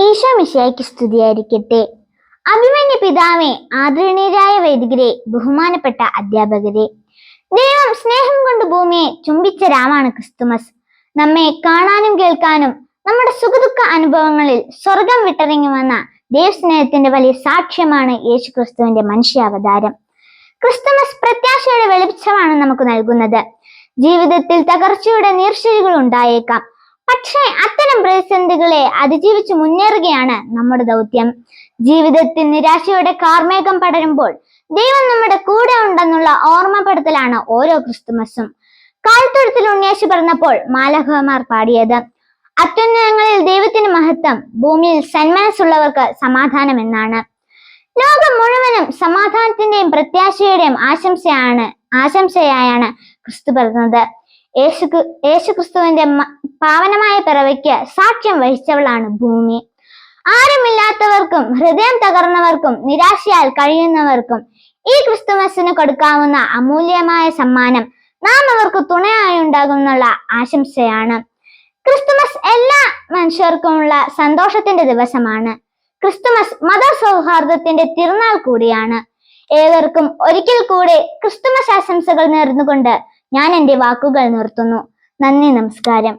ഈശോ മിശിഹായ്ക്ക് സ്തുതിയായിരിക്കട്ടെ. അഭിമന്യ പിതാവേ, ആദരണീയരായ വൈദികരെ, ബഹുമാനപ്പെട്ട അധ്യാപകരെ, ദൈവം സ്നേഹം കൊണ്ട് ഭൂമിയെ ചുംബിച്ച രാമാണ് ക്രിസ്തുമസ്. നമ്മെ കാണാനും കേൾക്കാനും നമ്മുടെ സുഖദുഃഖ അനുഭവങ്ങളിൽ സ്വർഗം വിട്ടിറങ്ങി വന്ന ദൈവസ്നേഹത്തിന്റെ വലിയ സാക്ഷ്യമാണ് യേശു ക്രിസ്തുവിന്റെ മനുഷ്യാവതാരം. ക്രിസ്തുമസ് പ്രത്യാശയുടെ വെളിച്ചമാണ് നമുക്ക് നൽകുന്നത്. ജീവിതത്തിൽ തകർച്ചയുടെ നീർച്ചഴികൾ ഉണ്ടായേക്കാം, പക്ഷേ അത്തരം പ്രതിസന്ധികളെ അതിജീവിച്ച് മുന്നേറുകയാണ് നമ്മുടെ ദൗത്യം. ജീവിതത്തിൽ നിരാശയുടെ കാർമേഘം പടരുമ്പോൾ ദൈവം നമ്മുടെ കൂടെ ഉണ്ടെന്നുള്ള ഓർമ്മപ്പെടുത്തലാണ് ഓരോ ക്രിസ്തുമസും. കാൽത്തൊഴുത്തിൽ ഉണ്ണിയേശു പറഞ്ഞപ്പോൾ മാലാഖമാർ പാടിയത്, അത്യുന്നതങ്ങളിൽ ദൈവത്തിന് മഹത്വം, ഭൂമിയിൽ സന്മനസ്സുള്ളവർക്ക് സമാധാനം എന്നാണ്. ലോകം മുഴുവനും സമാധാനത്തിന്റെയും പ്രത്യാശയുടെയും ആശംസയായാണ് ക്രിസ്തു പറഞ്ഞത്. യേശു ക്രിസ്തുവിന്റെ പാവനമായ പിറവിക്ക് സാക്ഷ്യം വഹിച്ചവളാണ് ഭൂമി. ആരുമില്ലാത്തവർക്കും ഹൃദയം തകർന്നവർക്കും നിരാശയാൽ കഴിയുന്നവർക്കും ഈ ക്രിസ്തുമസിന് കൊടുക്കാവുന്ന അമൂല്യമായ സമ്മാനം നാം അവർക്ക് തുണയായി ഉണ്ടാകുന്നുള്ള ആശംസയാണ്. ക്രിസ്തുമസ് എല്ലാ മനുഷ്യർക്കുമുള്ള സന്തോഷത്തിന്റെ ദിവസമാണ്. ക്രിസ്തുമസ് മതസൗഹാർദ്ദത്തിന്റെ തിരുനാൾ കൂടിയാണ്. ഏവർക്കും ഒരിക്കൽ കൂടെ ക്രിസ്തുമസ് ആശംസകൾ നേർന്നുകൊണ്ട് ഞാൻ എൻ്റെ വാക്കുകൾ നിർത്തുന്നു. നന്ദി, നമസ്കാരം.